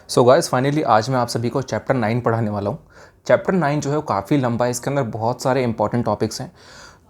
So guys finally आज मैं आप सभी को चैप्टर 9 पढ़ाने वाला हूँ। चैप्टर 9 जो है वो काफ़ी लंबा है, इसके अंदर बहुत सारे इंपॉर्टेंट टॉपिक्स हैं।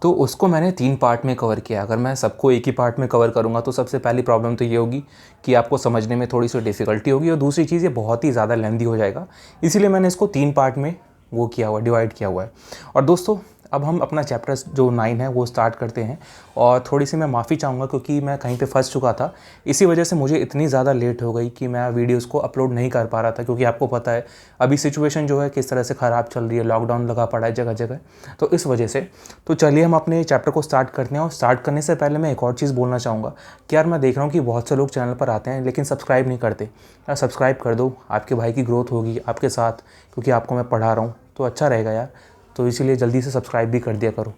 तो उसको मैंने 3 पार्ट में कवर किया। अगर मैं सबको एक ही पार्ट में कवर करूँगा तो सबसे पहली प्रॉब्लम तो ये होगी कि आपको समझने में थोड़ी सी डिफ़िकल्टी होगी, और दूसरी चीज़ ये बहुत ही ज़्यादा लेंदी हो जाएगा। इसीलिए मैंने इसको 3 पार्ट में वो किया हुआ, डिवाइड किया हुआ है। और दोस्तों अब हम अपना चैप्टर जो 9 है वो स्टार्ट करते हैं। और थोड़ी सी मैं माफ़ी चाहूँगा क्योंकि मैं कहीं पे फंस चुका था, इसी वजह से मुझे इतनी ज़्यादा लेट हो गई कि मैं वीडियोस को अपलोड नहीं कर पा रहा था। क्योंकि आपको पता है अभी सिचुएशन जो है किस तरह से ख़राब चल रही है, लॉकडाउन लगा पड़ा है जगह जगह, तो इस वजह से। तो चलिए हम अपने चैप्टर को स्टार्ट करते हैं। और स्टार्ट करने से पहले मैं एक और चीज़ बोलना चाहूँगा कि यार मैं देख रहा हूँ कि बहुत से लोग चैनल पर आते हैं लेकिन सब्सक्राइब नहीं करते। यार सब्सक्राइब कर दो, आपके भाई की ग्रोथ होगी आपके साथ, क्योंकि आपको मैं पढ़ा रहा हूँ तो अच्छा रहेगा यार। तो इसीलिए जल्दी से सब्सक्राइब भी कर दिया करो।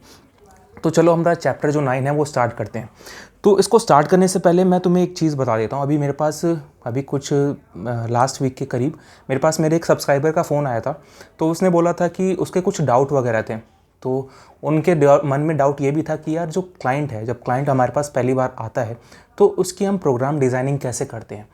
तो चलो हमारा चैप्टर जो 9 है वो स्टार्ट करते हैं। तो इसको स्टार्ट करने से पहले मैं तुम्हें एक चीज़ बता देता हूँ। अभी मेरे पास कुछ लास्ट वीक के करीब मेरे एक सब्सक्राइबर का फ़ोन आया था। तो उसने बोला था कि उसके कुछ डाउट वगैरह थे। तो उनके मन में डाउट ये भी था कि यार जो क्लाइंट है, जब क्लाइंट हमारे पास पहली बार आता है तो उसकी हम प्रोग्राम डिज़ाइनिंग कैसे करते हैं।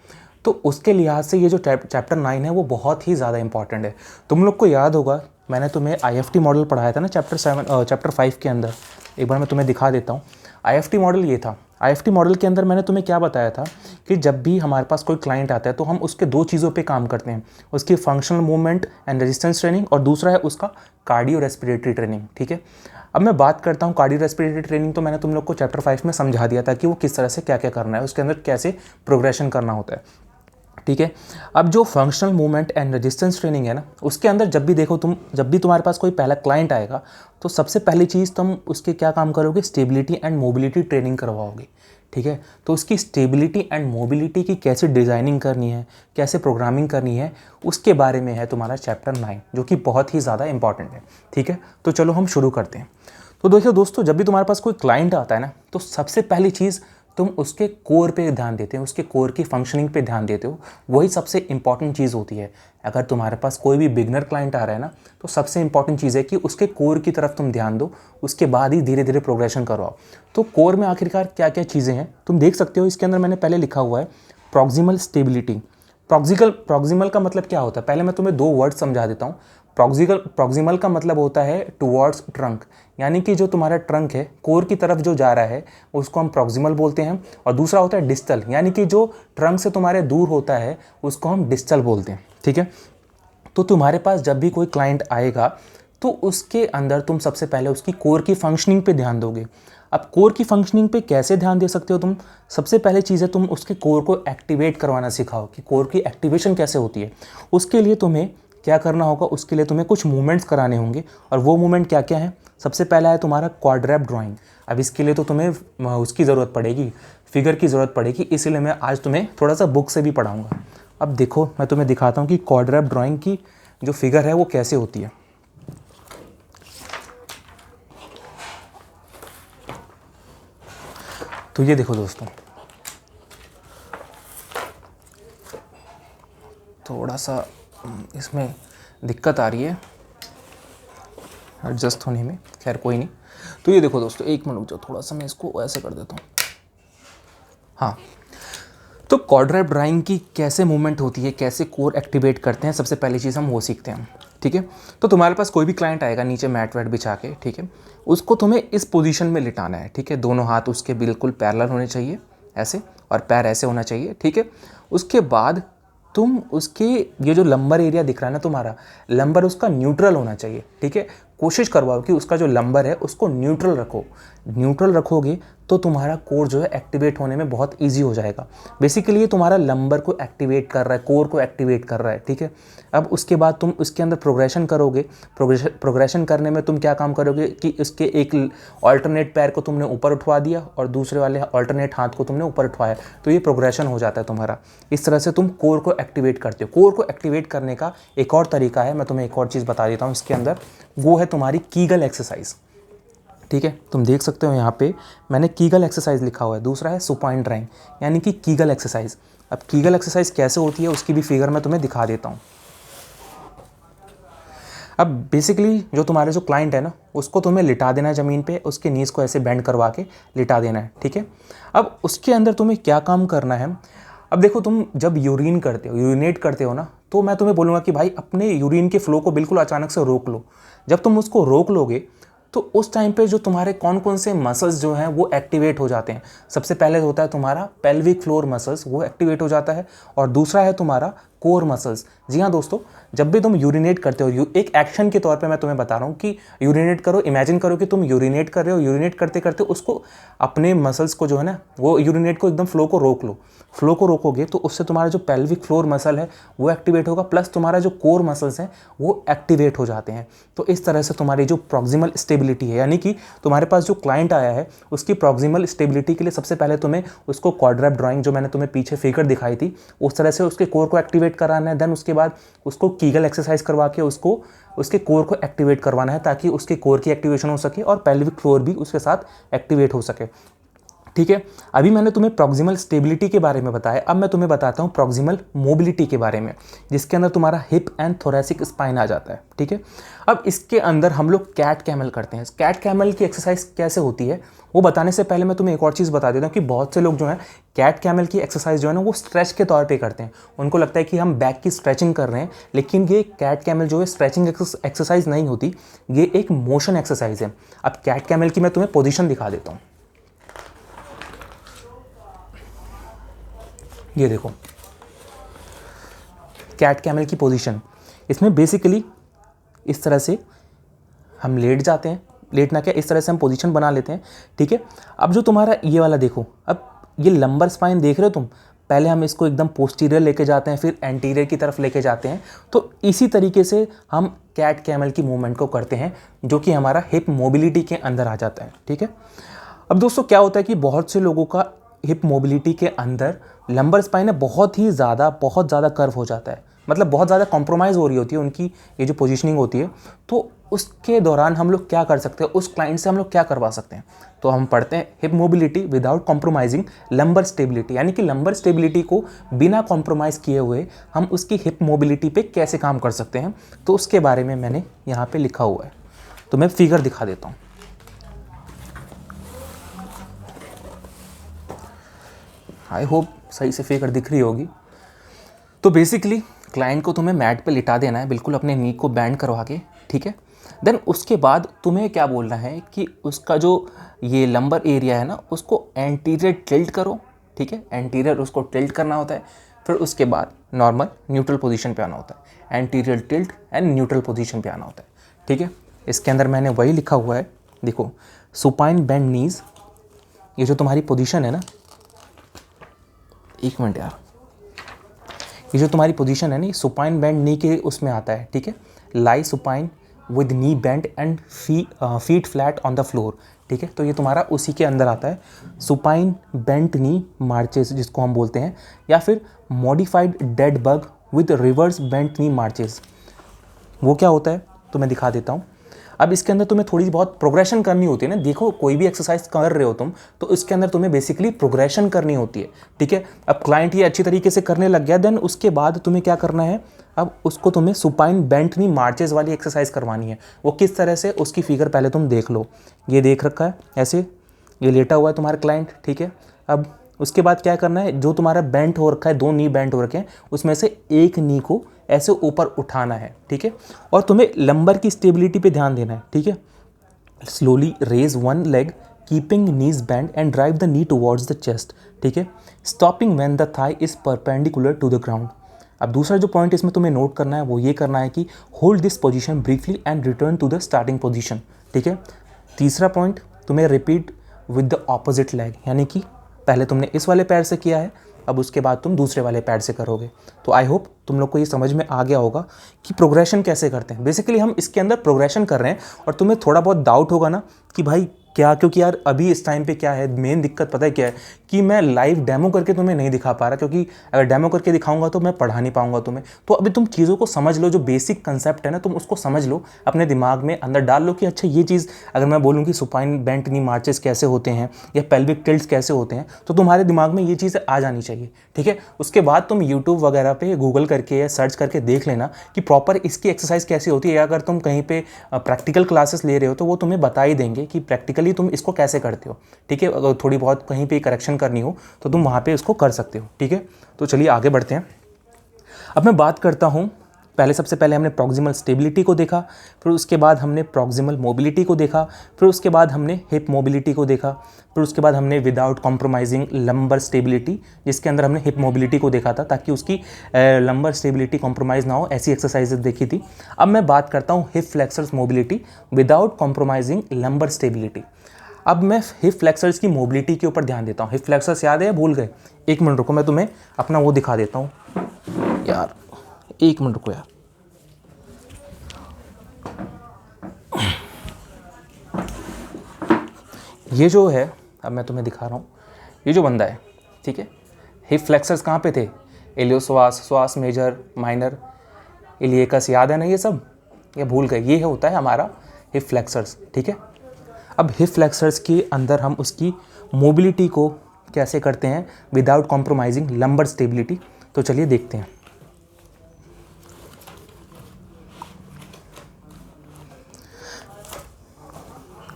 तो उसके लिहाज से ये जो चैप्टर 9 है वो बहुत ही ज़्यादा इंपॉर्टेंट है। तुम लोग को याद होगा मैंने तुम्हें IFT मॉडल पढ़ाया था ना चैप्टर 5 के अंदर। एक बार मैं तुम्हें दिखा देता हूँ। IFT मॉडल ये था। IFT मॉडल के अंदर मैंने तुम्हें क्या बताया था कि जब भी हमारे पास कोई क्लाइंट आता है तो हम उसके 2 चीज़ों पे काम करते हैं, उसकी functional movement and resistance training, और दूसरा है उसका कार्डियो रेस्पिरेटरी ट्रेनिंग। ठीक है, अब मैं बात करता हूँ कार्डियो रेस्पिरेटरी ट्रेनिंग। तो मैंने तुम लोग को चैप्टर 5 में समझा दिया था कि वो किस तरह से क्या क्या करना है, उसके अंदर कैसे प्रोग्रेशन करना होता है। ठीक है, अब जो functional movement and resistance training है ना, उसके अंदर जब भी तुम्हारे पास कोई पहला क्लाइंट आएगा तो सबसे पहली चीज़ तुम उसके क्या काम करोगे, स्टेबिलिटी एंड मोबिलिटी ट्रेनिंग करवाओगे। ठीक है, तो उसकी स्टेबिलिटी एंड मोबिलिटी की कैसे डिज़ाइनिंग करनी है, कैसे प्रोग्रामिंग करनी है, उसके बारे में है तुम्हारा चैप्टर 9, जो कि बहुत ही ज़्यादा इंपॉर्टेंट है। ठीक है, तो चलो हम शुरू करते हैं। तो देखो दोस्तों, जब भी तुम्हारे पास कोई क्लाइंट आता है ना, तो सबसे पहली चीज़ तुम उसके कोर पे ध्यान देते हो, उसके कोर की फंक्शनिंग पे ध्यान देते हो। वही सबसे इंपॉर्टेंट चीज़ होती है। अगर तुम्हारे पास कोई भी बिगनर क्लाइंट आ रहा है ना, तो सबसे इंपॉर्टेंट चीज़ है कि उसके कोर की तरफ तुम ध्यान दो, उसके बाद ही धीरे धीरे प्रोग्रेशन करवाओ। तो कोर में आखिरकार क्या क्या चीज़ें हैं तुम देख सकते हो। इसके अंदर मैंने पहले लिखा हुआ है प्रॉक्सिमल स्टेबिलिटी। प्रॉक्सिमल का मतलब क्या होता है, पहले मैं तुम्हें 2 वर्ड समझा देता हूँ। प्रॉक्सिमल का मतलब होता है टुवर्ड्स ट्रंक, यानी कि जो तुम्हारा ट्रंक है कोर की तरफ जो जा रहा है उसको हम प्रॉक्सिमल बोलते हैं। और दूसरा होता है डिस्टल, यानी कि जो ट्रंक से तुम्हारे दूर होता है उसको हम डिस्टल बोलते हैं। ठीक है, तो तुम्हारे पास जब भी कोई क्लाइंट आएगा तो उसके अंदर तुम सबसे पहले उसकी कोर की फंक्शनिंग पे ध्यान दोगे। अब कोर की फंक्शनिंग पे कैसे ध्यान दे सकते हो तुम, सबसे पहले चीज़ है तुम उसके कोर को एक्टिवेट करवाना सिखाओ कि कोर की एक्टिवेशन कैसे होती है। उसके लिए तुम्हें क्या करना होगा, उसके लिए तुम्हें कुछ मूवमेंट्स कराने होंगे। और वो मूवमेंट क्या क्या है, सबसे पहला है तुम्हारा क्वाड्रैप ड्राइंग। अब इसके लिए तो तुम्हें उसकी ज़रूरत पड़ेगी, फिगर की ज़रूरत पड़ेगी, इसलिए मैं आज तुम्हें थोड़ा सा बुक से भी पढ़ाऊँगा। अब देखो मैं तुम्हें दिखाता हूँ कि क्वाड्रैप ड्राइंग की जो फिगर है वो कैसे होती है। तो ये देखो दोस्तों, थोड़ा सा इसमें दिक्कत आ रही है एडजस्ट होने में, खैर कोई नहीं। तो ये देखो दोस्तों, एक मिनट रुक जाओ, थोड़ा सा मैं इसको ऐसे कर देता हूँ। हाँ, तो क्वाड्रैप ड्राइंग की कैसे मूवमेंट होती है, कैसे कोर एक्टिवेट करते हैं, सबसे पहली चीज़ हम वो सीखते हैं। ठीक है, तो तुम्हारे पास कोई भी क्लाइंट आएगा नीचे मैट वैट बिछा के, ठीक है, उसको तुम्हें इस पोजीशन में लिटाना है। ठीक है, दोनों हाथ उसके बिल्कुल पैरेलल होने चाहिए ऐसे, और पैर ऐसे होना चाहिए। ठीक है, उसके बाद तुम उसके ये जो लंबर एरिया दिख रहा है ना, तुम्हारा लंबर उसका न्यूट्रल होना चाहिए। ठीक है, कोशिश करवाओ कि उसका जो लंबर है उसको न्यूट्रल रखो। न्यूट्रल रखोगे तो तुम्हारा कोर जो है एक्टिवेट होने में बहुत इजी हो जाएगा। बेसिकली ये तुम्हारा लंबर को एक्टिवेट कर रहा है, कोर को एक्टिवेट कर रहा है। ठीक है, अब उसके बाद तुम उसके अंदर प्रोग्रेशन करोगे। प्रोग्रेशन करने में तुम क्या काम करोगे कि उसके एक ऑल्टरनेट पैर को तुमने ऊपर उठवा दिया और दूसरे वाले ऑल्टरनेट हाथ को तुमने ऊपर उठवाया, तो ये प्रोग्रेशन हो जाता है तुम्हारा। इस तरह से तुम कोर को एक्टिवेट करते हो। कोर को एक्टिवेट करने का एक और तरीका है, मैं तुम्हें एक और चीज़ बता देता हूँ इसके अंदर, वो है तुम्हारी कीगल एक्सरसाइज। ठीक है, तुम देख सकते हो यहाँ पे मैंने कीगल एक्सरसाइज लिखा हुआ है। दूसरा है सुपाइन ड्राइंग, यानी कि कीगल एक्सरसाइज। अब कीगल एक्सरसाइज कैसे होती है उसकी भी फिगर मैं तुम्हें दिखा देता हूँ। अब बेसिकली जो तुम्हारे जो क्लाइंट है ना, उसको तुम्हें लिटा देना है ज़मीन पे, उसके नीज़ को ऐसे बेंड करवा के लिटा देना है। ठीक है, अब उसके अंदर तुम्हें क्या काम करना है, अब देखो, तुम जब यूरिन करते हो, यूरिनेट करते हो ना, तो मैं तुम्हें बोलूँगा कि भाई अपने यूरिन के फ्लो को बिल्कुल अचानक से रोक लो। जब तुम उसको रोक लोगे तो उस टाइम पे जो तुम्हारे कौन कौन से मसल्स जो हैं वो एक्टिवेट हो जाते हैं। सबसे पहले होता है तुम्हारा पेल्विक फ्लोर मसल्स, वो एक्टिवेट हो जाता है, और दूसरा है तुम्हारा कोर मसल्स। जी हाँ दोस्तों, जब भी तुम यूरिनेट करते हो, एक एक्शन के तौर पे मैं तुम्हें बता रहा हूँ कि यूरिनेट करो, इमेजिन करो कि तुम यूरिनेट कर रहे हो, यूरिनेट करते करते उसको अपने मसल्स को जो है ना, वो यूरिनेट को एकदम फ्लो को रोक लो। फ्लो को रोकोगे तो उससे तुम्हारा जो पेल्विक फ्लोर मसल है वो एक्टिवेट होगा, प्लस तुम्हारा जो कोर मसल्स हैं वो एक्टिवेट हो जाते हैं। तो इस तरह से तुम्हारी जो प्रॉक्सिमल स्टेबिलिटी है, यानी कि तुम्हारे पास जो क्लाइंट आया है उसकी प्रॉक्सिमल स्टेबिलिटी के लिए सबसे पहले तुम्हें उसको क्वाड्रैप ड्राइंग जो मैंने तुम्हें पीछे फिगर दिखाई थी उस तरह से उसके कोर को एक्टिवेट कराना है। देन उसके बाद उसको कीगल एक्सरसाइज करवा के उसको उसके कोर को एक्टिवेट करवाना है, ताकि उसके कोर की एक्टिवेशन हो सके और पेल्विक फ्लोर भी उसके साथ एक्टिवेट हो सके। ठीक है, अभी मैंने तुम्हें प्रॉक्सिमल स्टेबिलिटी के बारे में बताया, अब मैं तुम्हें बताता हूँ प्रॉक्सिमल मोबिलिटी के बारे में, जिसके अंदर तुम्हारा हिप एंड थोरेसिक स्पाइन आ जाता है। ठीक है, अब इसके अंदर हम लोग कैट कैमल करते हैं। कैट कैमल की एक्सरसाइज कैसे होती है वो बताने से पहले मैं तुम्हें एक और चीज़ बता देता हूँ कि बहुत से लोग जो हैं कैट कैमल की एक्सरसाइज जो है ना वो स्ट्रेच के तौर पे करते हैं। उनको लगता है कि हम बैक की स्ट्रेचिंग कर रहे हैं, लेकिन ये कैट कैमल जो है स्ट्रेचिंग एक्सरसाइज नहीं होती, ये एक मोशन एक्सरसाइज है। अब कैट कैमल की मैं तुम्हें पोजिशन दिखा देता हूँ। ये देखो कैट कैमल की पोजीशन, इसमें बेसिकली इस तरह से हम लेट जाते हैं, लेटना क्या, इस तरह से हम पोजीशन बना लेते हैं। ठीक है, अब जो तुम्हारा ये वाला देखो, अब ये लंबर स्पाइन देख रहे हो तुम, पहले हम इसको एकदम पोस्टीरियर लेके जाते हैं, फिर एंटीरियर की तरफ लेके जाते हैं। तो इसी तरीके से हम कैट कैमल की मूवमेंट को करते हैं, जो कि हमारा हिप मोबिलिटी के अंदर आ जाता है। ठीक है, अब दोस्तों क्या होता है कि बहुत से लोगों का हिप मोबिलिटी के अंदर लंबर स्पाइन है बहुत ज़्यादा कर्व हो जाता है, मतलब बहुत ज़्यादा कॉम्प्रोमाइज़ हो रही होती है उनकी ये जो पोजीशनिंग होती है। तो उसके दौरान हम लोग क्या कर सकते हैं, उस क्लाइंट से हम लोग क्या करवा सकते हैं, तो हम पढ़ते हैं hip mobility without compromising lumbar stability, यानी कि लंबर स्टेबिलिटी को बिना कॉम्प्रोमाइज़ किए हुए हम उसकी हिप मोबिलिटी पे कैसे काम कर सकते हैं। तो उसके बारे में मैंने यहाँ पे लिखा हुआ है, तो मैं फिगर दिखा देता हूँ। आई होप सही से फिगर दिख रही होगी। तो बेसिकली क्लाइंट को तुम्हें मैट पे लिटा देना है, बिल्कुल अपने नी को बैंड करवा के। ठीक है, देन उसके बाद तुम्हें क्या बोलना है कि उसका जो ये लंबर एरिया है ना उसको एंटीरियर टिल्ट करो। ठीक है, एंटीरियर उसको टिल्ट करना होता है, फिर उसके बाद नॉर्मल न्यूट्रल पोजीशन पे आना होता है, anterior tilt and neutral position पे आना होता है। ठीक है, इसके अंदर मैंने वही लिखा हुआ है, देखो सुपाइन बेंड नीज, ये जो तुम्हारी पोजीशन है ना, एक मिनट यार, ये जो तुम्हारी पोजीशन है ना, सुपाइन बेंड नी के उसमें आता है। ठीक है, lie supine with knee bend and feet flat on the floor. ठीक है, तो ये तुम्हारा उसी के अंदर आता है, सुपाइन बेंट नी मार्चेस जिसको हम बोलते हैं, या फिर modified dead bug with reverse bent knee marches. वो क्या होता है तो मैं दिखा देता हूँ। अब इसके अंदर तुम्हें थोड़ी बहुत प्रोग्रेशन करनी होती है ना, देखो कोई भी एक्सरसाइज कर रहे हो तुम, तो इसके अंदर तुम्हें बेसिकली प्रोग्रेशन करनी होती है। ठीक है, अब क्लाइंट ये अच्छी तरीके से करने लग गया, देन उसके बाद तुम्हें क्या करना है, अब उसको तुम्हें सुपाइन बेंट नी मार्चेस वाली एक्सरसाइज करवानी है। वो किस तरह से, उसकी फिगर पहले तुम देख लो, ये देख रखा है ऐसे, ये लेटा हुआ है तुम्हारा क्लाइंट। ठीक है, अब उसके बाद क्या करना है, जो तुम्हारा बेंट हो रखा है, दो नी बेंट हो रखे हैं, उसमें से एक नी को ऐसे ऊपर उठाना है। ठीक है, और तुम्हें लंबर की स्टेबिलिटी पे ध्यान देना है। ठीक है, slowly raise one leg keeping knees bent and drive the knee towards the chest. ठीक है, stopping when the thigh is perpendicular to the ground. अब दूसरा जो पॉइंट इसमें तुम्हें नोट करना है वो ये करना है कि hold this position briefly and return to the starting position. ठीक है, तीसरा पॉइंट तुम्हें repeat with the opposite leg, यानी कि पहले तुमने इस वाले पैर से किया है, अब उसके बाद तुम दूसरे वाले पैर से करोगे। तो आई होप तुम लोग को ये समझ में आ गया होगा कि प्रोग्रेशन कैसे करते हैं। बेसिकली हम इसके अंदर प्रोग्रेशन कर रहे हैं, और तुम्हें थोड़ा बहुत डाउट होगा ना कि भाई क्या, क्योंकि यार अभी इस टाइम पे क्या है, मेन दिक्कत पता है क्या है कि मैं लाइव डेमो करके तुम्हें नहीं दिखा पा रहा, क्योंकि अगर डेमो करके दिखाऊंगा तो मैं पढ़ा नहीं पाऊंगा तुम्हें। तो अभी तुम चीज़ों को समझ लो, जो बेसिक कंसेप्ट है ना तुम उसको समझ लो, अपने दिमाग में अंदर डाल लो कि अच्छा ये चीज़, अगर मैं बोलूँ कि सुपाइन बेंट नी मार्चेस कैसे होते हैं या पेल्विक टिल्ट्स कैसे होते हैं, तो तुम्हारे दिमाग में ये चीज़ आ जानी चाहिए। ठीक है, उसके बाद तुम यूट्यूब वगैरह पे गूगल करके या सर्च करके देख लेना कि प्रॉपर इसकी एक्सरसाइज कैसी होती है, या अगर तुम कहीं पे प्रैक्टिकल क्लासेस ले रहे हो तो वो तुम्हें बता ही देंगे कि प्रैक्टिकली तुम इसको कैसे करते हो। ठीक है, अगर थोड़ी बहुत कहीं पे करेक्शन करनी हो तो तुम वहाँ पे उसको कर सकते हो, ठीक है। तो चलिए आगे बढ़ते हैं। अब मैं बात करता हूँ, सबसे पहले हमने प्रॉक्सिमल स्टेबिलिटी को देखा, फिर उसके बाद हमने प्रॉक्सिमल मोबिलिटी को देखा, फिर उसके बाद हमने हिप मोबिलिटी को देखा, फिर उसके बाद हमने विदाउट कॉम्प्रोमाइजिंग लंबर स्टेबिलिटी, जिसके अंदर हमने हिप मोबिलिटी को देखा था ताकि उसकी लंबर स्टेबिलिटी कॉम्प्रोमाइज़ ना हो, ऐसी एक्सरसाइजेज देखी थी। अब मैं बात करता हूँ hip flexors mobility without compromising lumbar stability. अब मैं हिप फ्लेक्सर्स की मोबिलिटी के ऊपर ध्यान देता हूँ। हिप फ्लेक्सर्स याद है या भूल गए? एक मिनट रुको, मैं तुम्हें अपना वो दिखा देता हूँ यार, एक मिनट रुको यार। ये जो है, अब मैं तुम्हें दिखा रहा हूँ, ये जो बंदा है, ठीक है, हिप फ्लेक्सर्स कहाँ पे थे? इलियोश्वास, श्वास मेजर, माइनर, इलियकस, याद है ना ये सब, ये भूल गए? ये होता है हमारा हिप फ्लेक्सर्स, ठीक है। अब हिप फ्लेक्सर्स के अंदर हम उसकी मोबिलिटी को कैसे करते हैं विदाउट कॉम्प्रोमाइजिंग लंबर स्टेबिलिटी, तो चलिए देखते हैं।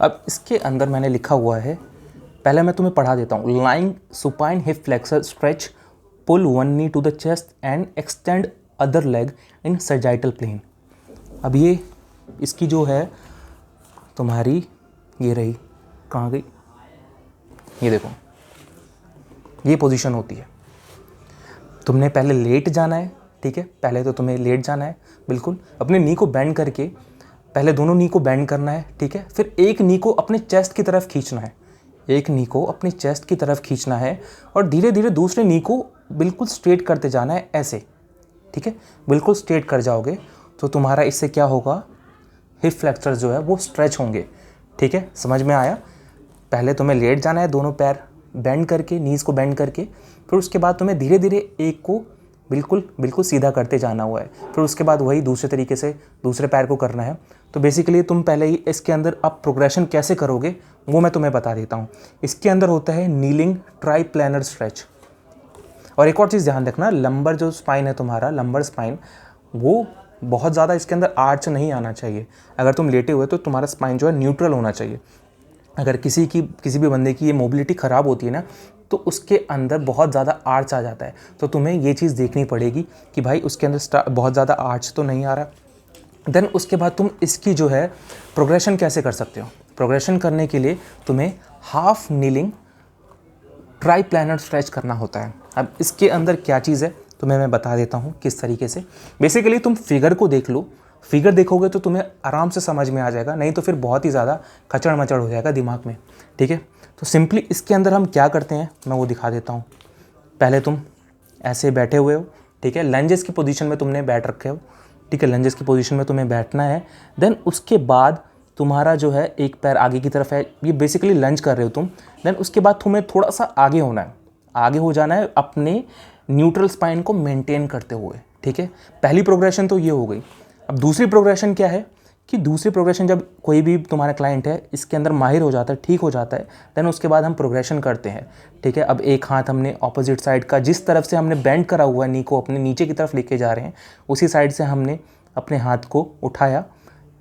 अब इसके अंदर मैंने लिखा हुआ है, पहले मैं तुम्हें पढ़ा देता हूँ। Lying supine hip flexor stretch, pull one knee to the chest and extend other leg in sagittal plane. अब ये इसकी जो है तुम्हारी, ये रही, कहाँ गई, ये देखो, ये पोजीशन होती है। तुमने पहले लेट जाना है, ठीक है, पहले तो तुम्हें लेट जाना है, बिल्कुल अपने नी को बेंड करके, पहले दोनों नी को बेंड करना है, ठीक है, फिर एक नी को अपने चेस्ट की तरफ खींचना है, एक नी को अपनी चेस्ट की तरफ खींचना है और धीरे धीरे दूसरे नी को बिल्कुल स्ट्रेट करते जाना है, ऐसे, ठीक है। बिल्कुल स्ट्रेट कर जाओगे तो तुम्हारा इससे क्या होगा, हिप फ्लेक्सर्स जो है वो स्ट्रेच होंगे, ठीक है, समझ में आया? पहले तुम्हें लेट जाना है, दोनों पैर बेंड करके, नीज़ को बेंड करके, फिर उसके बाद तुम्हें धीरे धीरे एक को बिल्कुल सीधा करते जाना हुआ है, फिर उसके बाद वही दूसरे तरीके से दूसरे पैर को करना है। तो बेसिकली तुम पहले ही इसके अंदर अब प्रोग्रेशन कैसे करोगे वो मैं तुम्हें बता देता हूँ। इसके अंदर होता है नीलिंग ट्राई प्लानर स्ट्रेच। और एक और चीज़ ध्यान रखना, लंबर जो स्पाइन है तुम्हारा, लंबर स्पाइन, वो बहुत ज़्यादा इसके अंदर आर्च नहीं आना चाहिए। अगर तुम लेटे हुए तो तुम्हारा स्पाइन जो है न्यूट्रल होना चाहिए। अगर किसी भी बंदे की ये मोबिलिटी ख़राब होती है ना, तो उसके अंदर बहुत ज़्यादा आर्च आ जाता है। तो तुम्हें ये चीज़ देखनी पड़ेगी कि भाई उसके अंदर बहुत ज़्यादा आर्च तो नहीं आ रहा। देन उसके बाद तुम इसकी जो है प्रोग्रेशन कैसे कर सकते हो। प्रोग्रेशन करने के लिए तुम्हें half kneeling triplanar stretch करना होता है। अब इसके अंदर क्या चीज़ है तुम्हें मैं बता देता हूँ किस तरीके से। बेसिकली तुम फिगर को देख लो, फिगर देखोगे तो तुम्हें आराम से समझ में आ जाएगा, नहीं तो फिर बहुत ही ज़्यादा खचड़ मचड़ हो जाएगा दिमाग में, ठीक है। तो सिंपली इसके अंदर हम क्या करते हैं मैं वो दिखा देता हूँ। पहले तुम ऐसे बैठे हुए हो, ठीक है, लंजेस की पोजीशन में तुमने बैठ रखे हो, ठीक है, लंजेस की पोजीशन में तुम्हें बैठना है। देन उसके बाद तुम्हारा जो है एक पैर आगे की तरफ है, ये बेसिकली लंज कर रहे हो तुम। देन उसके बाद तुम्हें थोड़ा सा आगे होना है, आगे हो जाना है अपने न्यूट्रल स्पाइन को मेंटेन करते हुए, ठीक है। पहली प्रोग्रेशन तो ये हो गई। अब दूसरी प्रोग्रेशन क्या है कि दूसरी प्रोग्रेशन जब कोई भी तुम्हारा क्लाइंट है इसके अंदर माहिर हो जाता है, ठीक हो जाता है, देन उसके बाद हम प्रोग्रेशन करते हैं, ठीक है। अब एक हाथ हमने ऑपोजिट साइड का, जिस तरफ से हमने बेंड करा हुआ है नी को अपने नीचे की तरफ लेके जा रहे हैं, उसी साइड से हमने अपने हाथ को उठाया,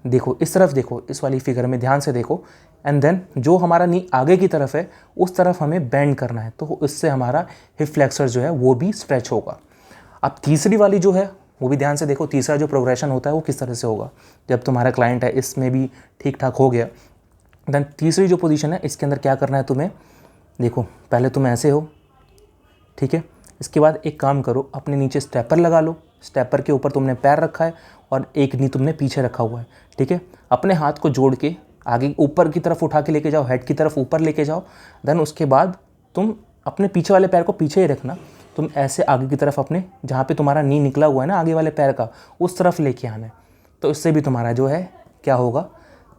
देखो इस तरफ, देखो इस वाली फिगर में ध्यान से देखो, एंड देन जो हमारा नी आगे की तरफ है उस तरफ हमें बेंड करना है, तो इससे हमारा हिप फ्लेक्सर जो है वो भी स्ट्रेच होगा। अब तीसरी वाली जो है वो भी ध्यान से देखो, तीसरा जो प्रोग्रेशन होता है वो किस तरह से होगा। जब तुम्हारा क्लाइंट है इसमें भी ठीक ठाक हो गया, देन तीसरी जो पोजीशन है इसके अंदर क्या करना है तुम्हें, देखो पहले तुम ऐसे हो, ठीक है। इसके बाद एक काम करो, अपने नीचे स्टेपर लगा लो, स्टेपर के ऊपर तुमने पैर रखा है और एक नी तुमने पीछे रखा हुआ है, ठीक है। अपने हाथ को जोड़ के आगे ऊपर की तरफ उठा के लेके जाओ, हेड की तरफ ऊपर लेके जाओ। देन उसके बाद तुम अपने पीछे वाले पैर को पीछे ही रखना, तुम ऐसे आगे की तरफ अपने जहाँ पे तुम्हारा नी निकला हुआ है ना आगे वाले पैर का, उस तरफ लेके आना है। तो इससे भी तुम्हारा जो है क्या होगा,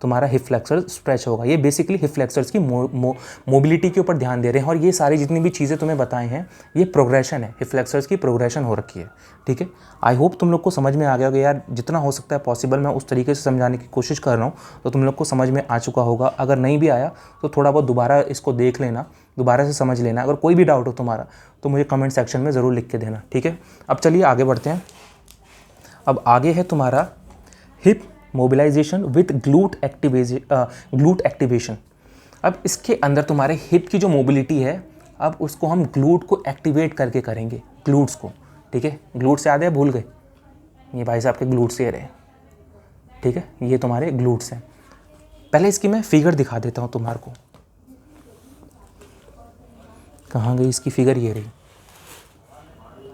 तुम्हारा हिप फ्लेक्सर स्ट्रेच होगा। ये बेसिकली हिप फ्लेक्सर्स की मोबिलिटी के ऊपर ध्यान दे रहे हैं। और ये सारी जितनी भी चीज़ें तुम्हें बताई हैं ये प्रोग्रेशन है, हिप फ्लेक्सर्स की प्रोग्रेशन हो रखी है, ठीक है। आई होप तुम लोग को समझ में आ गया होगा यार, जितना हो सकता है पॉसिबल मैं उस तरीके से समझाने की कोशिश कर रहा हूँ, तो तुम लोग को समझ में आ चुका होगा। अगर नहीं भी आया तो थोड़ा बहुत दोबारा इसको देख लेना, दोबारा से समझ लेना। अगर कोई भी डाउट हो तुम्हारा तो मुझे कमेंट सेक्शन में ज़रूर लिख के देना, ठीक है। अब चलिए आगे बढ़ते हैं। अब आगे है तुम्हारा hip mobilisation with glute activation. अब इसके अंदर तुम्हारे हिप की जो मोबिलिटी है अब उसको हम ग्लूट को एक्टिवेट करके करेंगे, ग्लूट्स को, ठीक है। ग्लूट्स याद है, भूल गए? ये भाई साहब के ग्लूट्स ये रहे, ठीक है, ये तुम्हारे ग्लूट्स हैं। पहले इसकी मैं फिगर दिखा देता हूँ तुम्हारे को। कहाँ गई इसकी फिगर? ये रही,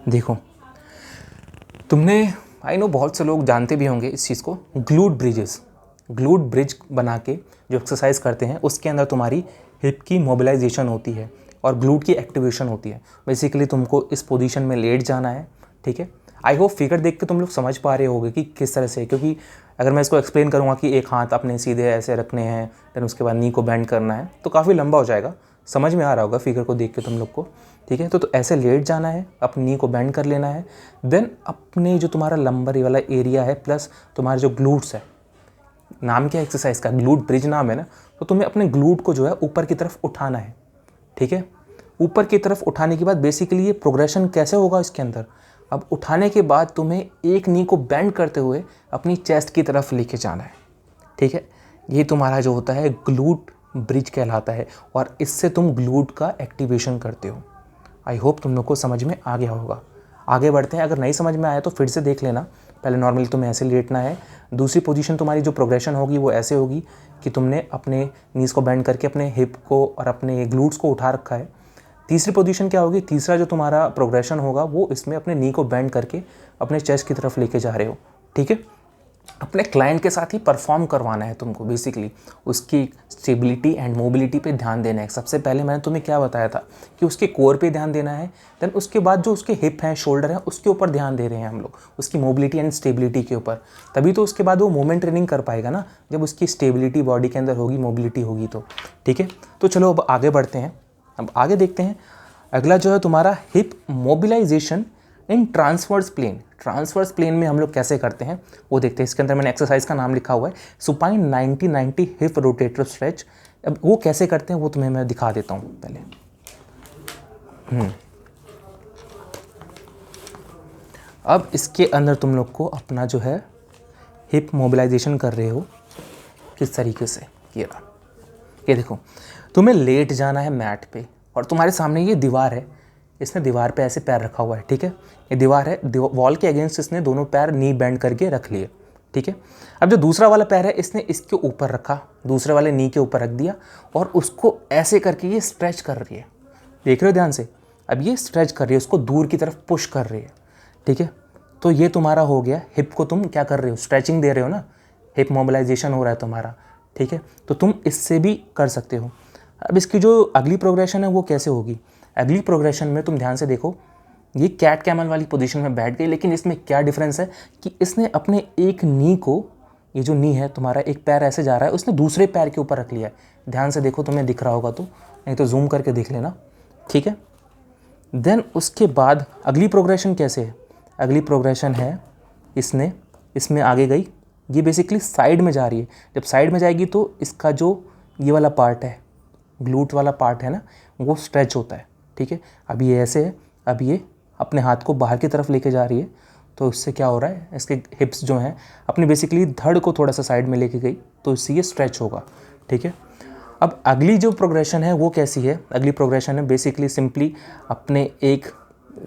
देखो। तुमने, आई नो बहुत से लोग जानते भी होंगे इस चीज़ को, ग्लूट ब्रिजेस, ग्लूट ब्रिज बना के जो एक्सरसाइज करते हैं उसके अंदर तुम्हारी हिप की मोबिलाइजेशन होती है और ग्लूट की एक्टिवेशन होती है। बेसिकली तुमको इस पोजीशन में लेट जाना है, ठीक है। आई होप फिगर देख के तुम लोग समझ पा रहे होगे कि किस तरह से, क्योंकि अगर मैं इसको एक्सप्लेन करूँगा कि एक हाथ अपने सीधे ऐसे रखने हैं, फिर उसके बाद नी को बेंड करना है, तो काफ़ी लंबा हो जाएगा। समझ में आ रहा होगा फिगर को देख के तुम लोग को, ठीक है। तो ऐसे लेट जाना है, अपनी नी को बेंड कर लेना है, देन अपने जो तुम्हारा लंबर वाला एरिया है प्लस तुम्हारे जो ग्लूट्स है, नाम क्या एक्सरसाइज का, ग्लूट ब्रिज नाम है ना, तो तुम्हें अपने ग्लूट को जो है ऊपर की तरफ उठाना है, ठीक है। ऊपर की तरफ उठाने के बाद बेसिकली ये प्रोग्रेशन कैसे होगा इसके अंदर, अब उठाने के बाद तुम्हें एक नी को बेंड करते हुए अपनी चेस्ट की तरफ लेके जाना है, ठीक है। ये तुम्हारा जो होता है ग्लूट ब्रिज कहलाता है और इससे तुम ग्लूट का एक्टिवेशन करते हो। आई होप तुम लोग को समझ में आ गया होगा। आगे बढ़ते हैं, अगर नहीं समझ में आया तो फिर से देख लेना। पहले नॉर्मली तुम्हें ऐसे लेटना है, दूसरी पोजीशन तुम्हारी जो प्रोग्रेशन होगी वो ऐसे होगी कि तुमने अपने नीज को बेंड करके अपने हिप को और अपने ग्लूट्स को उठा रखा है। तीसरी पोजीशन क्या होगी, तीसरा जो तुम्हारा प्रोग्रेशन होगा वो इसमें अपने नी को बेंड करके अपने चेस्ट की तरफ लेके जा रहे हो, ठीक है। अपने क्लाइंट के साथ ही परफॉर्म करवाना है तुमको, बेसिकली उसकी स्टेबिलिटी एंड मोबिलिटी पे ध्यान देना है। सबसे पहले मैंने तुम्हें क्या बताया था कि उसके कोर पे ध्यान देना है, देन उसके बाद जो उसके हिप हैं, शोल्डर हैं, उसके ऊपर ध्यान दे रहे हैं हम लोग, उसकी मोबिलिटी एंड स्टेबिलिटी के ऊपर। तभी तो उसके बाद वो मूवमेंट ट्रेनिंग कर पाएगा ना, जब उसकी स्टेबिलिटी बॉडी के अंदर होगी, मोबिलिटी होगी तो, ठीक है। तो चलो अब आगे बढ़ते हैं, अब आगे देखते हैं। अगला जो है तुम्हारा हिप मोबिलाइजेशन इन ट्रांसवर्स प्लेन। ट्रांसवर्स प्लेन में हम लोग कैसे करते हैं वो देखते हैं। इसके अंदर मैंने एक्सरसाइज का नाम लिखा हुआ है सुपाइन 90-90 हिप रोटेटर स्ट्रेच। अब वो कैसे करते हैं वो तुम्हें मैं दिखा देता हूँ पहले। अब इसके अंदर तुम लोग को अपना जो है हिप मोबिलाइजेशन कर रहे हो किस तरीके से, ये देखो, तुम्हें लेट जाना है मैट पे और तुम्हारे सामने ये दीवार है, इसने दीवार पे ऐसे पैर रखा हुआ है, ठीक है। ये दीवार है, वॉल के अगेंस्ट इसने दोनों पैर नी बेंड करके रख लिए, ठीक है। अब जो दूसरा वाला पैर है इसने इसके ऊपर रखा, दूसरे वाले नी के ऊपर रख दिया और उसको ऐसे करके ये स्ट्रेच कर रही है, देख रहे हो ध्यान से। अब ये स्ट्रेच कर रही है, उसको दूर की तरफ पुश कर रही है, ठीक है। तो ये तुम्हारा हो गया, हिप को तुम क्या कर रहे हो, स्ट्रेचिंग दे रहे हो ना, हिप मोबिलाइजेशन हो रहा है तुम्हारा, ठीक है। तो तुम इससे भी कर सकते हो। अब इसकी जो अगली प्रोग्रेशन है वो कैसे होगी, अगली प्रोग्रेशन में तुम ध्यान से देखो, ये कैट कैमल वाली पोजीशन में बैठ गई, लेकिन इसमें क्या डिफरेंस है कि इसने अपने एक नी को, ये जो नी है तुम्हारा, एक पैर ऐसे जा रहा है, उसने दूसरे पैर के ऊपर रख लिया है। ध्यान से देखो, तुम्हें दिख रहा होगा तो, नहीं तो जूम करके देख लेना, ठीक है। देन उसके बाद अगली प्रोग्रेशन कैसे है, अगली प्रोग्रेशन है इसने, इसमें आगे गई, ये बेसिकली साइड में जा रही है। जब साइड में जाएगी तो इसका जो ये वाला पार्ट है, ग्लूट वाला पार्ट है ना, वो स्ट्रेच होता है, ठीक है। अब ये ऐसे है, अब ये अपने हाथ को बाहर की तरफ लेके जा रही है, तो इससे क्या हो रहा है, इसके हिप्स जो हैं अपनी बेसिकली धड़ को थोड़ा सा साइड में लेके गई, तो इससे ये स्ट्रेच होगा, ठीक है। अब अगली जो प्रोग्रेशन है वो कैसी है, अगली प्रोग्रेशन है बेसिकली सिंपली अपने एक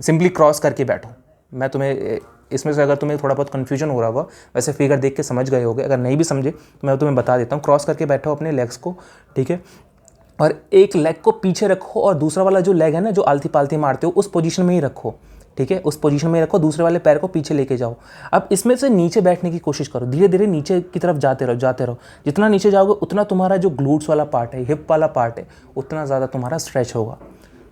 सिंपली क्रॉस करके बैठो। मैं तुम्हें इसमें से अगर तुम्हें थोड़ा बहुत कन्फ्यूजन हो रहा होगा, वैसे फिगर देख के समझ गए होगे, अगर नहीं भी समझे तो मैं तुम्हें बता देता हूँ। क्रॉस करके बैठो अपने लेग्स को, ठीक है, और एक लेग को पीछे रखो और दूसरा वाला जो लेग है ना, जो आलती पालती मारते हो, उस पोजीशन में ही रखो, ठीक है, उस पोजीशन में रखो, दूसरे वाले पैर को पीछे लेके जाओ। अब इसमें से नीचे बैठने की कोशिश करो, धीरे धीरे नीचे की तरफ जाते रहो, जाते रहो। जितना नीचे जाओगे उतना तुम्हारा जो ग्लूट्स वाला पार्ट है, हिप वाला पार्ट है, उतना ज़्यादा तुम्हारा स्ट्रेच होगा,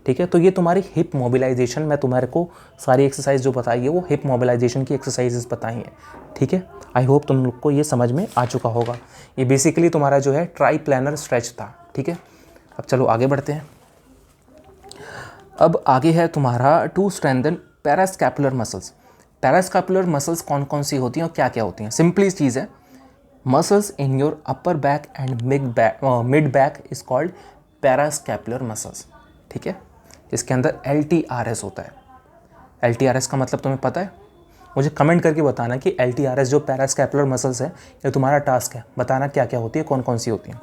ठीक है। तो ये तुम्हारी हिप मोबिलाइजेशन, मैं तुम्हारे को सारी एक्सरसाइज जो बताई है वो हिप मोबिलाइजेशन की एक्सरसाइजेस बताई हैं, ठीक है। आई होप तुम लोग को ये समझ में आ चुका होगा। ये बेसिकली तुम्हारा जो है ट्राई प्लानर स्ट्रेच था, ठीक है। अब चलो आगे बढ़ते हैं। अब आगे है तुम्हारा टू स्ट्रेंथन पैरास्कैपुलर मसल्स। पैरास्कैपुलर मसल्स कौन कौन सी होती हैं और क्या क्या होती हैं, सिंपली चीज़ है, muscles in your upper back and mid back is called parascapular muscles, ठीक है। इसके अंदर LTRS होता है। LTRS का मतलब तुम्हें पता है, मुझे कमेंट करके बताना कि LTRS जो पैरास्कैपुलर मसल्स है, ये तुम्हारा टास्क है, बताना क्या क्या होती है, कौन कौन सी होती हैं।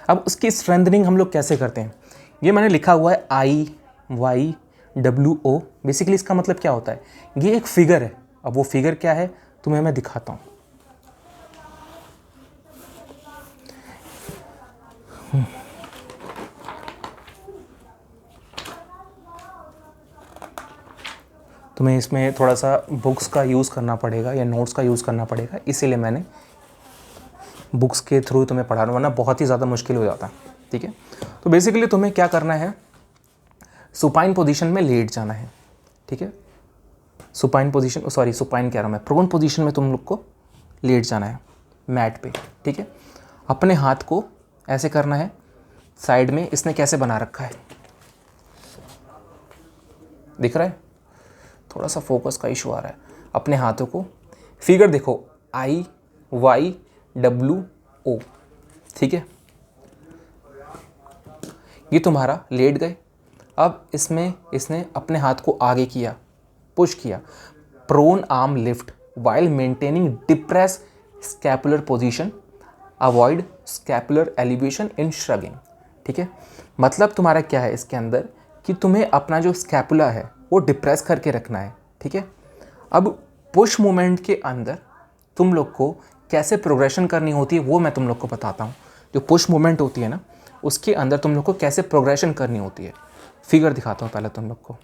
अब उसकी स्ट्रेंथनिंग हम लोग कैसे करते हैं, ये मैंने लिखा हुआ है YWO। बेसिकली इसका मतलब क्या होता है, ये एक फिगर है। अब वो फिगर क्या है तुम्हें मैं दिखाता हूँ। तुम्हें इसमें थोड़ा सा बुक्स का यूज़ करना पड़ेगा या नोट्स का यूज़ करना पड़ेगा, इसीलिए मैंने बुक्स के थ्रू तुम्हें पढ़ा रहा हूँ, वरना बहुत ही ज़्यादा मुश्किल हो जाता है। ठीक है, तो बेसिकली तुम्हें क्या करना है, सुपाइन पोजीशन में लेट जाना है। ठीक है, सुपाइन पोजीशन, सॉरी सुपाइन कह रहा हूँ मैं, प्रोन पोजीशन में तुम लोग को लेट जाना है मैट पे। ठीक है, अपने हाथ को ऐसे करना है साइड में, इसने कैसे बना रखा है दिख रहा है, थोड़ा सा फोकस का इशू आ रहा है। अपने हाथों को फिगर देखो, IYWO। ठीक है, ये तुम्हारा लेट गए। अब इसमें इसने अपने हाथ को आगे किया, पुश किया, prone arm lift while maintaining depress scapular position, avoid scapular elevation in shrugging. ठीक है, मतलब तुम्हारा क्या है इसके अंदर कि तुम्हें अपना जो स्कैपुला है वो डिप्रेस करके रखना है। ठीक है, अब पुश मूवमेंट के अंदर तुम लोग को कैसे प्रोग्रेशन करनी होती है वो मैं तुम लोग को बताता हूँ। जो पुश मूवमेंट होती है ना, उसके अंदर तुम लोग को कैसे प्रोग्रेशन करनी होती है, फिगर दिखाता हूँ पहले तुम लोग को।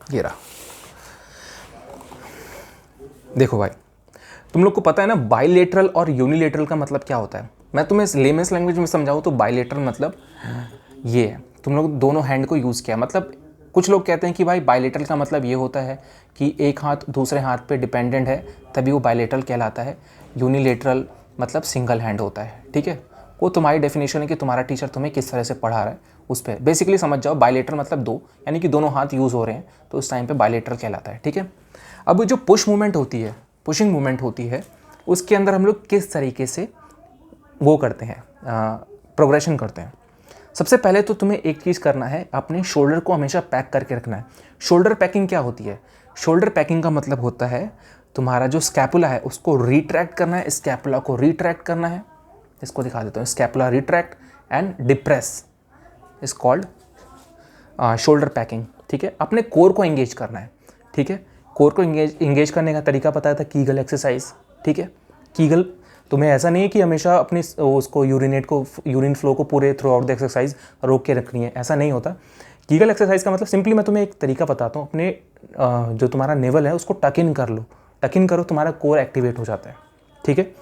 ये रहा, देखो भाई, तुम लोग को पता है ना बाइलेटरल और यूनिलेटरल का मतलब क्या होता है। मैं तुम्हें लेमेंस लैंग्वेज में समझाऊँ तो बाइलेटरल मतलब ये है, तुम लोग दोनों हैंड को यूज़ किया। मतलब कुछ लोग कहते हैं कि भाई बाइलेटरल का मतलब ये होता है कि एक हाथ दूसरे हाथ पे डिपेंडेंट है, तभी वो बाइलेटरल कहलाता है। यूनिलेटरल मतलब सिंगल हैंड होता है। ठीक है, वो तुम्हारी डेफिनेशन है कि तुम्हारा टीचर तुम्हें किस तरह से पढ़ा रहा है उस पर बेसिकली समझ जाओ। बाइलेटरल मतलब दो, यानी कि दोनों हाथ यूज़ हो रहे हैं, तो उस टाइम पे बाइलेटरल कहलाता है। ठीक है, अब जो पुश मूवमेंट होती है, पुशिंग मूवमेंट होती है, उसके अंदर हम लोग किस तरीके से वो करते हैं, प्रोग्रेशन करते हैं। सबसे पहले तो तुम्हें एक चीज़ करना है, अपने शोल्डर को हमेशा पैक करके रखना है। शोल्डर पैकिंग क्या होती है, शोल्डर पैकिंग का मतलब होता है तुम्हारा जो स्कैपुला है उसको रिट्रैक्ट करना है, स्कैपुला को रिट्रैक्ट करना है। इसको दिखा देता हूँ, scapula retract and depress is called shoulder packing. ठीक है, अपने कोर को एंगेज करना है। ठीक है, कोर को एंगेज करने का तरीका पता था, कीगल एक्सरसाइज। ठीक है, कीगल तुम्हें ऐसा नहीं है कि हमेशा अपनी उसको यूरिन फ्लो को पूरे थ्रू आउट द एक्सरसाइज रोक के रखनी है, ऐसा नहीं होता। कीगल एक्सरसाइज का मतलब सिंपली मैं तुम्हें एक तरीका बताता हूँ, अपने जो तुम्हारा नेवल है उसको टक इन कर लो, टक इन करो, तुम्हारा कोर एक्टिवेट हो जाता है। ठीक है,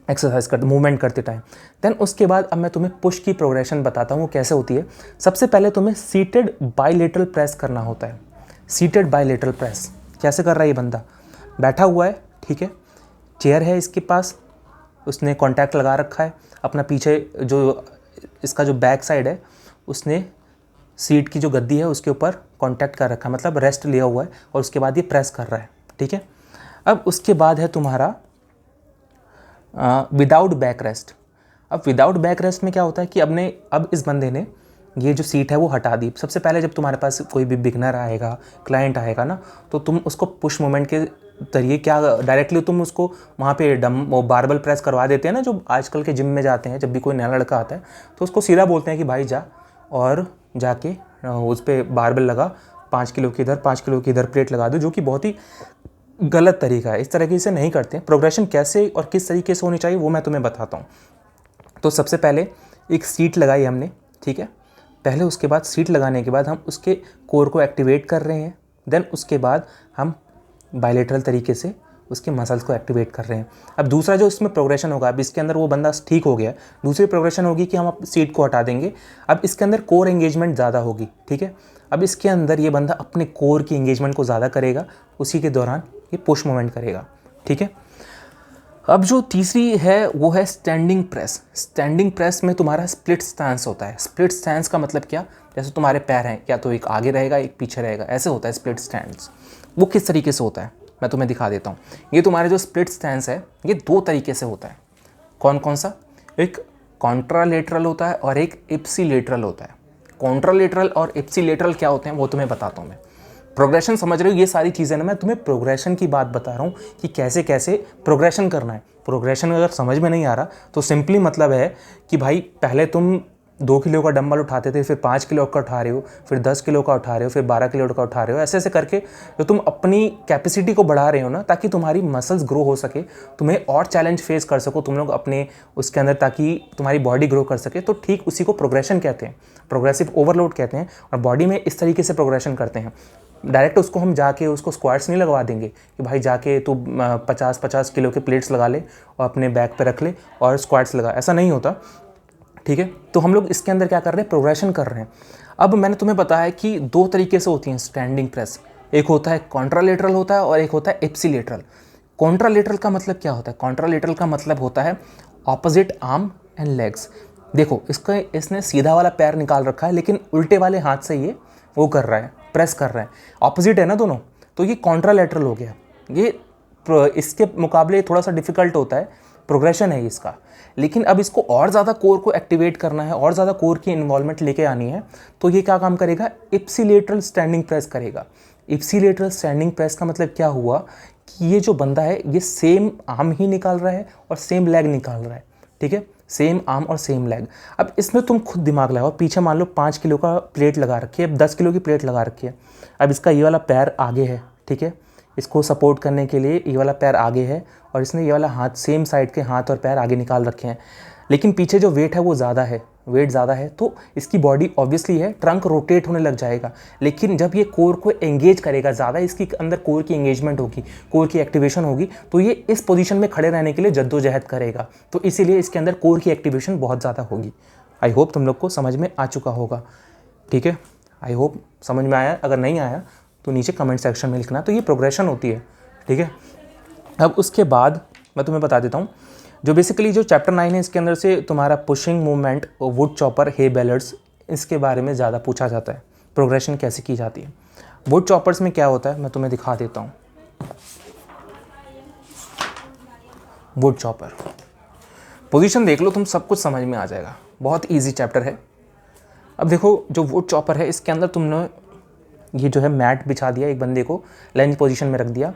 एक्सरसाइज करते मूवमेंट करते टाइम। देन उसके बाद अब मैं तुम्हें पुश की प्रोग्रेशन बताता हूँ वो कैसे होती है। सबसे पहले तुम्हें सीटेड बाइलेटरल प्रेस करना होता है। सीटेड बाइलेटरल प्रेस कैसे कर रहा है ये बंदा, बैठा हुआ है। ठीक है, चेयर है इसके पास, उसने कॉन्टैक्ट लगा रखा है अपना, पीछे जो इसका जो बैक साइड है उसने सीट की जो गद्दी है उसके ऊपर कॉन्टैक्ट कर रखा है, मतलब रेस्ट लिया हुआ है, और उसके बाद ये प्रेस कर रहा है। ठीक है, अब उसके बाद है तुम्हारा विदाउट बैक रेस्ट। अब विदाउट बैक रेस्ट में क्या होता है कि अब इस बंदे ने ये जो सीट है वो हटा दी। सबसे पहले जब तुम्हारे पास कोई भी बिगनर आएगा, क्लाइंट आएगा ना, तो तुम उसको पुश मूवमेंट के जरिए क्या डायरेक्टली तुम उसको वहाँ पे वो बारबल प्रेस करवा देते हैं ना, जो आजकल के जिम में जाते हैं। जब भी कोई नया लड़का आता है तो उसको सीधा बोलते हैं कि भाई जा और जाके उस पर बारबल लगा, 5 किलो की इधर 5 किलो की इधर प्लेट लगा दो, जो कि बहुत ही गलत तरीका है। इस तरीके से नहीं करते हैं। प्रोग्रेशन कैसे और किस तरीके से होनी चाहिए वो मैं तुम्हें बताता हूँ। तो सबसे पहले एक सीट लगाई हमने। ठीक है, पहले उसके बाद सीट लगाने के बाद हम उसके कोर को एक्टिवेट कर रहे हैं। देन उसके बाद हम बायलेटरल तरीके से उसके मसल्स को एक्टिवेट कर रहे हैं। अब दूसरा जो इसमें प्रोग्रेशन होगा, अब इसके अंदर वो बंदा ठीक हो गया, दूसरी प्रोग्रेशन होगी कि हम सीट को हटा देंगे। अब इसके अंदर कोर एंगेजमेंट ज़्यादा होगी। ठीक है, अब इसके अंदर ये बंदा अपने कोर की एंगेजमेंट को ज़्यादा करेगा, उसी के दौरान ये पुश मूवमेंट करेगा। ठीक है, अब जो तीसरी है वो है स्टैंडिंग प्रेस। स्टैंडिंग प्रेस में तुम्हारा स्प्लिट स्टैंस होता है। स्प्लिट स्टैंस का मतलब क्या, जैसे तुम्हारे पैर हैं, या तो एक आगे रहेगा एक पीछे रहेगा, ऐसे होता है स्प्लिट स्टैंस। वो किस तरीके से होता है मैं तुम्हें दिखा देता हूँ। ये तुम्हारे जो स्प्लिट स्टैंस है ये 2 तरीके से होता है। कौन कौन सा, एक कॉन्ट्रालेटरल होता है और एक इप्सिलेटरल होता है। कॉन्ट्रालेटरल और इप्सिलेटरल क्या होते हैं वो तुम्हें बताता हूँ मैं। प्रोग्रेशन समझ रहे हो, ये सारी चीज़ें ना मैं तुम्हें प्रोग्रेशन की बात बता रहा हूँ कि कैसे कैसे प्रोग्रेशन करना है। प्रोग्रेशन अगर समझ में नहीं आ रहा तो सिंपली मतलब है कि भाई पहले तुम 2 किलो का डंबल उठाते थे, फिर 5 किलो का उठा रहे हो, फिर 10 किलो का उठा रहे हो, फिर 12 किलो का उठा रहे हो, ऐसे ऐसे करके जो तुम अपनी कैपेसिटी को बढ़ा रहे हो ना, ताकि तुम्हारी मसल्स ग्रो हो सके, तुम्हें और चैलेंज फेस कर सको तुम लोग अपने उसके अंदर, ताकि तुम्हारी बॉडी ग्रो कर सके। तो ठीक उसी को प्रोग्रेशन कहते हैं, प्रोग्रेसिव ओवरलोड कहते हैं। और बॉडी में इस तरीके से प्रोग्रेशन करते हैं। डायरेक्ट उसको हम जाके उसको स्क्वाट्स नहीं लगवा देंगे कि भाई जाके तू 50-50 किलो के प्लेट्स लगा ले और अपने बैक पे रख ले और स्क्वाट्स लगा, ऐसा नहीं होता, ठीक है। तो हम लोग इसके अंदर क्या कर रहे हैं, प्रोग्रेशन कर रहे हैं। अब मैंने तुम्हें बताया कि 2 तरीके से होती हैं स्टैंडिंग प्रेस, एक होता है कॉन्ट्रालेटरल होता है और एक होता है इप्सिलेटरल। कॉन्ट्रालेटरल का मतलब क्या होता है, कॉन्ट्रालेटरल का मतलब होता है ऑपोजिट आर्म एंड लेग्स। देखो इसने सीधा वाला पैर निकाल रखा है लेकिन उल्टे वाले हाथ से ये वो कर रहा है, प्रेस कर रहा है, ऑपोजिट है ना दोनों, तो ये कॉन्ट्रालेटरल हो गया। ये इसके मुकाबले थोड़ा सा डिफिकल्ट होता है, प्रोग्रेशन है इसका। लेकिन अब इसको और ज़्यादा कोर को एक्टिवेट करना है, और ज़्यादा कोर की इन्वॉल्वमेंट लेके आनी है, तो ये क्या काम करेगा, इप्सिलेटरल स्टैंडिंग प्रेस करेगा। इप्सिलेटरल स्टैंडिंग प्रेस का मतलब क्या हुआ कि ये जो बंदा है ये सेम आर्म ही निकाल रहा है और सेम लेग निकाल रहा है, ठीक है, सेम आर्म और सेम लेग। अब इसमें तुम खुद दिमाग लगाओ, पीछे मान लो 5 किलो का प्लेट लगा रखी है, 10 किलो की प्लेट लगा रखी है। अब इसका ये वाला पैर आगे है, ठीक है, इसको सपोर्ट करने के लिए ये वाला पैर आगे है और इसने ये वाला हाथ, सेम साइड के हाथ और पैर आगे निकाल रखे हैं। लेकिन पीछे जो वेट है वो ज़्यादा है, वेट ज़्यादा है, तो इसकी बॉडी ऑब्वियसली है, ट्रंक रोटेट होने लग जाएगा। लेकिन जब ये कोर को एंगेज करेगा, ज़्यादा इसके अंदर कोर की एंगेजमेंट होगी, कोर की एक्टिवेशन होगी, तो ये इस पोजीशन में खड़े रहने के लिए जद्दोजहद करेगा। तो इसीलिए इसके अंदर कोर की एक्टिवेशन बहुत ज़्यादा होगी। आई होप तुम लोग को समझ में आ चुका होगा, ठीक है, आई होप समझ में आया। अगर नहीं आया तो नीचे कमेंट सेक्शन में लिखना। तो ये प्रोग्रेशन होती है, ठीक है। अब उसके बाद मैं तुम्हें बता देता हूँ, जो बेसिकली जो चैप्टर 9 है इसके अंदर से तुम्हारा पुशिंग मूवमेंट, वुड चॉपर, हे बेलर्स, इसके बारे में ज़्यादा पूछा जाता है, प्रोग्रेशन कैसे की जाती है। वुड चॉपर्स में क्या होता है मैं तुम्हें दिखा देता हूँ। वुड चॉपर पोजीशन देख लो, तुम सब कुछ समझ में आ जाएगा, बहुत ईजी चैप्टर है। अब देखो जो वुड चॉपर है इसके अंदर तुमने ये जो है मैट बिछा दिया, एक बंदे को लंज पोजीशन में रख दिया।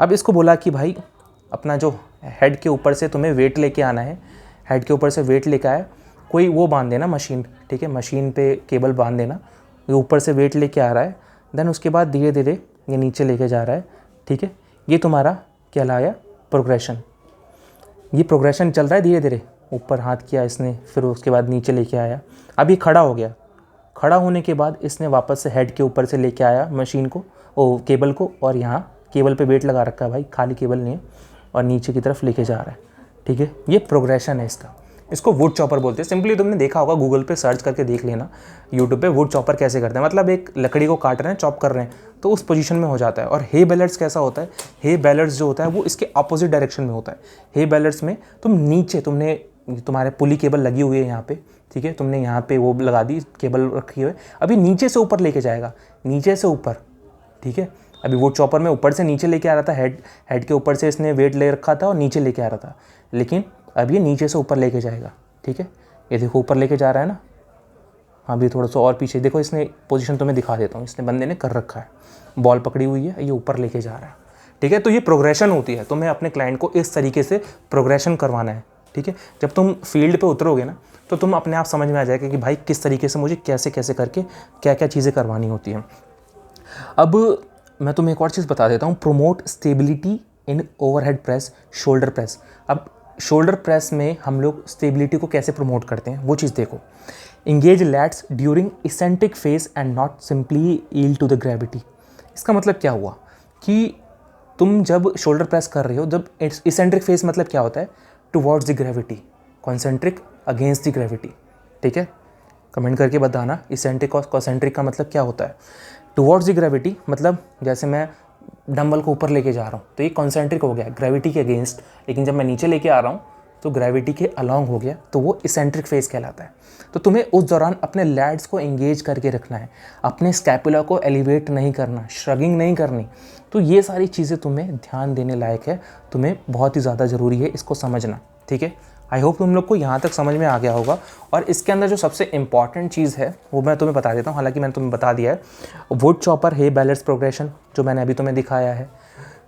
अब इसको बोला कि भाई अपना जो हेड के ऊपर से तुम्हें वेट लेके आना है, हेड के ऊपर से वेट लेके आया, कोई वो बांध देना मशीन, ठीक है, मशीन पे केबल बांध देना, ये ऊपर से वेट लेके आ रहा है, देन उसके बाद धीरे धीरे ये नीचे लेके जा रहा है, ठीक है। ये तुम्हारा क्या लाया, प्रोग्रेशन। ये प्रोग्रेशन चल रहा है धीरे धीरे, ऊपर हाथ किया इसने, फिर उसके बाद नीचे लेके आया, अब ये खड़ा हो गया। खड़ा होने के बाद इसने वापस से हेड के ऊपर से लेके आया मशीन को, ओ केबल को, और यहाँ केबल पे वेट लगा रखा है भाई, खाली केबल नहीं है, और नीचे की तरफ लेके जा रहा है, ठीक है। ये प्रोग्रेशन है इसका, इसको वुड चॉपर बोलते हैं। सिंपली तुमने देखा होगा, गूगल पे सर्च करके देख लेना, यूट्यूब पे वुड चॉपर कैसे करते हैं, मतलब एक लकड़ी को काट रहे हैं, चॉप कर रहे हैं, तो उस पोजीशन में हो जाता है। और हे बेलर्स कैसा होता है, हे बेलर्स जो होता है वो इसके अपोजिट डायरेक्शन में होता है। हे बेलर्स में तुम नीचे, तुम्हारे पुली केबल लगी हुई है यहाँ पे, ठीक है, तुमने यहाँ पे वो लगा दी, केबल रखी हुई है, अभी नीचे से ऊपर लेके जाएगा, नीचे से ऊपर, ठीक है। अभी वुड चॉपर में ऊपर से नीचे लेके आ रहा था, हेड के ऊपर से इसने वेट ले रखा था और नीचे लेके आ रहा था, लेकिन अब ये नीचे से ऊपर लेके जाएगा, ठीक है। ये देखो ऊपर लेके जा रहा है ना, हाँ भी थोड़ा सा और पीछे देखो, इसने पोजीशन तुम्हें दिखा देता हूँ, इसने बंदे ने कर रखा है, बॉल पकड़ी हुई है, ये ऊपर लेके जा रहा है, ठीक है। तो ये प्रोग्रेशन होती है, तुम्हें अपने क्लाइंट को इस तरीके से प्रोग्रेशन करवाना है, ठीक है। जब तुम फील्ड पे उतरोगे ना तो तुम अपने आप समझ में आ जाएगा कि भाई किस तरीके से मुझे कैसे कैसे करके क्या क्या चीज़ें करवानी होती हैं। अब मैं तुम्हें एक और चीज़ बता देता हूँ, promote stability in overhead press, shoulder press. अब शोल्डर प्रेस में हम लोग स्टेबिलिटी को कैसे प्रमोट करते हैं वो चीज़ देखो। Engage lats during eccentric phase and not simply yield to the gravity. इसका मतलब क्या हुआ कि तुम जब शोल्डर प्रेस कर रहे हो, जब इसेंट्रिक फेज मतलब क्या होता है, towards the gravity, concentric against the gravity, ठीक है। कमेंट करके बताना इसेंट्रिक और कॉन्सेंट्रिक का मतलब क्या होता है। टुवर्ड्स द ग्रेविटी मतलब जैसे मैं डंबल को ऊपर लेके जा रहा हूँ तो ये कॉन्सेंट्रिक हो गया, ग्रेविटी के अगेंस्ट, लेकिन जब मैं नीचे लेके आ रहा हूँ तो ग्रेविटी के अलॉन्ग हो गया, तो वो इसेंट्रिक फेज कहलाता है। तो तुम्हें उस दौरान अपने लैट्स को एंगेज करके रखना है, अपने स्कैपुला को एलिवेट नहीं करना, श्रगिंग नहीं करनी। तो ये सारी चीज़ें तुम्हें ध्यान देने लायक है, तुम्हें बहुत ही ज़्यादा ज़रूरी है इसको समझना, ठीक है। आई होप तुम लोग को यहाँ तक समझ में आ गया होगा। और इसके अंदर जो सबसे इंपॉर्टेंट चीज़ है वो मैं तुम्हें बता देता हूँ, हालांकि मैंने तुम्हें बता दिया है। Would chopper hey balance progression जो मैंने अभी तुम्हें दिखाया है।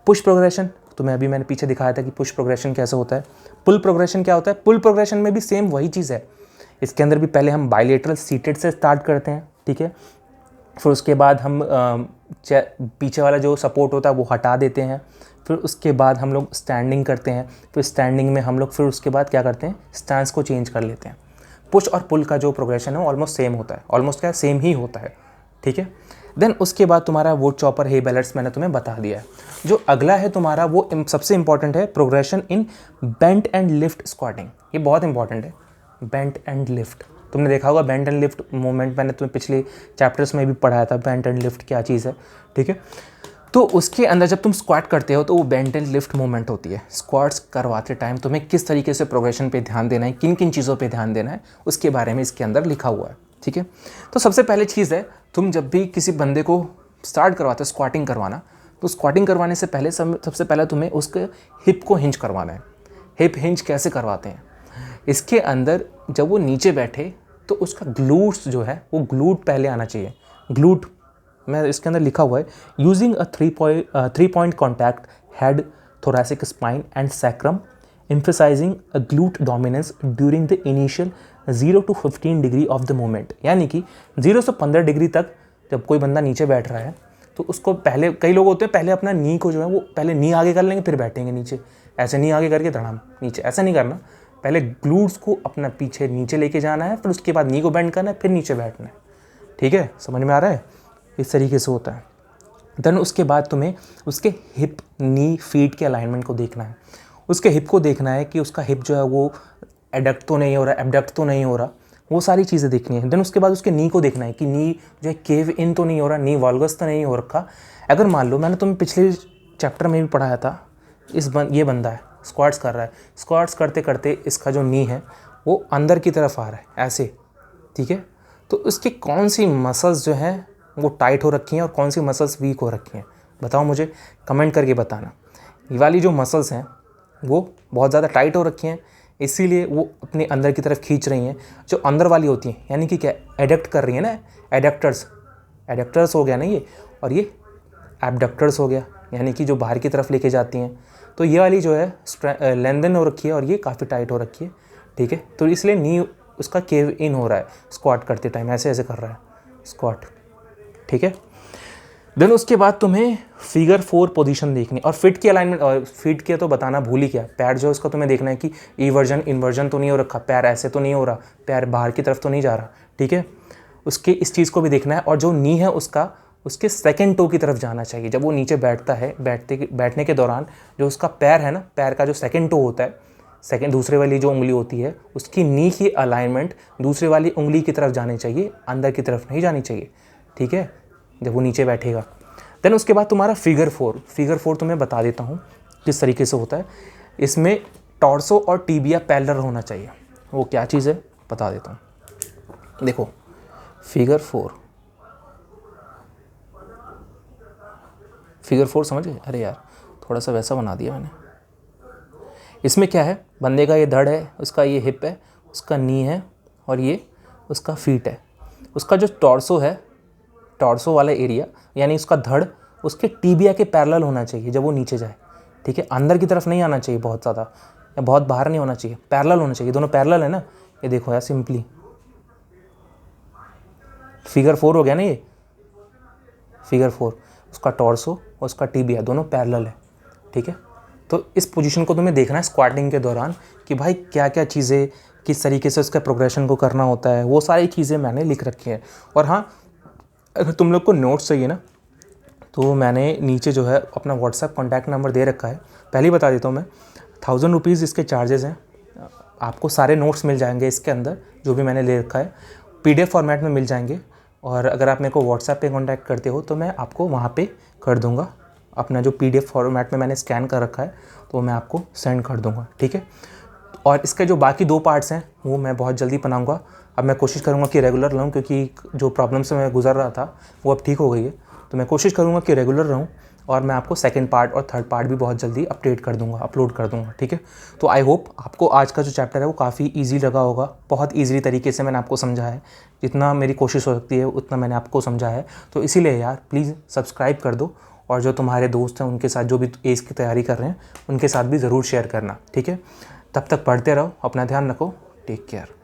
पुश प्रोग्रेशन तुम्हें अभी मैंने पीछे दिखाया था कि पुश प्रोग्रेशन कैसे होता है। पुल प्रोग्रेशन क्या होता है? पुल प्रोग्रेशन में भी सेम वही चीज़ है। इसके अंदर भी पहले हम बायलेटरल सीटेड से स्टार्ट करते हैं, ठीक है। फिर उसके बाद हम पीछे वाला जो सपोर्ट होता है वो हटा देते हैं। फिर उसके बाद हम लोग स्टैंडिंग करते हैं। फिर स्टैंडिंग में हम लोग फिर उसके बाद क्या करते हैं, स्टैंस को चेंज कर लेते हैं। पुश और पुल का जो प्रोग्रेशन है ऑलमोस्ट सेम होता है, ऑलमोस्ट क्या सेम ही होता है, ठीक है। देन उसके बाद तुम्हारा वुड चॉपर हे बैलेंस मैंने तुम्हें बता दिया है। जो अगला है तुम्हारा वो सबसे इंपॉर्टेंट है, progression in bent and lift squatting. ये बहुत इंपॉर्टेंट है, बेंट एंड लिफ्ट। तुमने देखा होगा बेंट एंड लिफ्ट मूवमेंट, मैंने तुम्हें पिछले चैप्टर्स में भी पढ़ाया था बेंट एंड लिफ्ट क्या चीज़ है, ठीक है। तो उसके अंदर जब तुम स्क्वाट करते हो तो वो बेंट एंड लिफ्ट मूवमेंट होती है। स्क्वाट्स करवाते टाइम तुम्हें किस तरीके से प्रोग्रेशन पे ध्यान देना है, किन किन चीज़ों पे ध्यान देना है, उसके बारे में इसके अंदर लिखा हुआ है, ठीक है। तो सबसे पहले चीज़ है, तुम जब भी किसी बंदे को स्टार्ट करवाते हो स्क्वाटिंग करवाना, तो स्क्वाटिंग करवाने से पहले सबसे पहले तुम्हें उसके हिप को हिंज करवाना है। हिप हिंज कैसे करवाते हैं? इसके अंदर जब वो नीचे बैठे तो उसका ग्लूट्स जो है वो ग्लूट पहले आना चाहिए। ग्लूट मैं इसके अंदर लिखा हुआ है, using a 3 point contact head thoracic spine and sacrum emphasizing a glute dominance during the initial 0 to 15 degree of the movement. यानी कि 0 से 15 डिग्री तक जब कोई बंदा नीचे बैठ रहा है तो उसको पहले, कई लोग होते हैं पहले अपना नी को जो है वो पहले नी आगे कर लेंगे फिर बैठेंगे नीचे, ऐसे नी आगे करके धड़ाम नीचे, ऐसा नहीं करना। पहले ग्लूट्स को अपना पीछे नीचे लेके जाना है, फिर उसके बाद नी को बेंड करना है, फिर नीचे बैठना है, ठीक है। समझ में आ रहा है? इस तरीके से होता है। देन उसके बाद तुम्हें उसके हिप नी फीट के अलाइनमेंट को देखना है। उसके हिप को देखना है कि उसका हिप जो है वो एडक्ट तो नहीं हो रहा, एबडक्ट तो नहीं हो रहा, वो सारी चीज़ें देखनी है। देन उसके बाद उसके नी को देखना है कि नी जो है केव इन तो नहीं हो रहा, नी वॉल्गस तो नहीं हो रखा। अगर मान लो, मैंने तुम्हें पिछले चैप्टर में भी पढ़ाया था, ये बंदा है स्क्वाट्स कर रहा है, स्क्वाट्स करते करते इसका जो नी है वो अंदर की तरफ आ रहा है ऐसे, ठीक है। तो उसकी कौन सी मसल्स जो हैं वो टाइट हो रखी हैं और कौन सी मसल्स वीक हो रखी हैं, बताओ मुझे, कमेंट करके बताना। ये वाली जो मसल्स हैं वो बहुत ज़्यादा टाइट हो रखी हैं, इसीलिए वो अपने अंदर की तरफ खींच रही हैं। जो अंदर वाली होती हैं यानी कि क्या, एडक्ट कर रही हैं ना, एडक्टर्स हो गया ना ये, और ये एबडक्टर्स हो गया, यानी कि जो बाहर की तरफ लेके जाती हैं। तो ये वाली जो है लेंदन हो रखी है और ये काफ़ी टाइट हो रखी है, ठीक है। तो इसलिए नी उसका केव इन हो रहा है स्क्वाट करते टाइम, ऐसे ऐसे कर रहा है स्क्वाट, ठीक है। देन उसके बाद तुम्हें फिगर 4 पोजीशन देखनी, और फिट की अलाइनमेंट, और फिट के तो बताना भूल ही गया। पैर जो है उसका तुम्हें देखना है कि इवर्जन इन्वर्जन तो नहीं हो रखा, पैर ऐसे तो नहीं हो रहा, पैर बाहर की तरफ तो नहीं जा रहा, ठीक है। उसके इस चीज़ को भी देखना है। और जो नी है उसका उसके सेकंड टो की तरफ जाना चाहिए। जब वो नीचे बैठता है, बैठने के दौरान जो उसका पैर है ना, पैर का जो सेकंड टो होता है, दूसरे वाली जो उंगली होती है, उसकी नी की अलाइनमेंट दूसरे वाली उंगली की तरफ जानी चाहिए, अंदर की तरफ नहीं जानी चाहिए, ठीक है, जब वो नीचे बैठेगा। देन उसके बाद तुम्हारा फिगर 4 तुम्हें बता देता हूँ किस तरीके से होता है। इसमें टॉर्सो और टीबिया पैरेलल होना चाहिए। वो क्या चीज़ है बता देता हूँ। देखो फिगर 4 समझ गए? अरे यार थोड़ा सा वैसा बना दिया मैंने। इसमें क्या है, बंदे का ये धड़ है, उसका ये हिप है, उसका नी है और ये उसका फीट है। उसका जो टॉर्सो है, टॉर्सो वाला एरिया यानी उसका धड़ उसके टीबिया के पैरेलल होना चाहिए जब वो नीचे जाए, ठीक है। अंदर की तरफ नहीं आना चाहिए बहुत ज़्यादा, या बहुत बाहर नहीं होना चाहिए, पैरेलल होना चाहिए। दोनों पैरेलल है ना, ये देखो यार सिंपली फिगर 4 हो गया ना ये फिगर 4। उसका टॉर्सो और उसका टीबिया दोनों पैरेलल है, ठीक है। तो इस पोजीशन को तुम्हें देखना है स्क्वाटिंग के दौरान कि भाई क्या क्या चीज़ें, किस तरीके से उसका प्रोग्रेशन को करना होता है, वो सारी चीज़ें मैंने लिख रखी हैं। और हाँ, अगर तुम लोग को नोट्स चाहिए ना, तो मैंने नीचे जो है अपना व्हाट्सएप कॉन्टैक्ट नंबर दे रखा है। पहले ही बता देता हूँ मैं, 1000 रुपीज़ इसके चार्जेस हैं। आपको सारे नोट्स मिल जाएंगे इसके अंदर, जो भी मैंने ले रखा है PDF फॉर्मेट में मिल जाएंगे। और अगर आप मेरे को व्हाट्सएप पे कांटेक्ट करते हो तो मैं आपको वहाँ पे कर दूँगा, अपना जो PDF फॉर्मेट में मैंने स्कैन कर रखा है तो मैं आपको सेंड कर दूँगा, ठीक है। और इसके जो बाकी 2 पार्ट्स हैं वो मैं बहुत जल्दी बनाऊँगा। अब मैं कोशिश करूँगा कि रेगुलर रहूँ, क्योंकि जो प्रॉब्लम से मैं गुजर रहा था वो अब ठीक हो गई है, तो मैं कोशिश करूँगा कि रेगुलर रहूँ और मैं आपको सेकंड पार्ट और थर्ड पार्ट भी बहुत जल्दी अपलोड कर दूंगा, ठीक है। तो आई होप आपको आज का जो चैप्टर है वो काफ़ी ईजी लगा होगा। बहुत ईजी तरीके से मैंने आपको समझा है, जितना मेरी कोशिश हो सकती है उतना मैंने आपको समझा है। तो इसीलिए यार प्लीज़ सब्सक्राइब कर दो, और जो तुम्हारे दोस्त हैं उनके साथ, जो भी एज की तैयारी कर रहे हैं, उनके साथ भी ज़रूर शेयर करना, ठीक है। तब तक पढ़ते रहो, अपना ध्यान रखो, टेक केयर।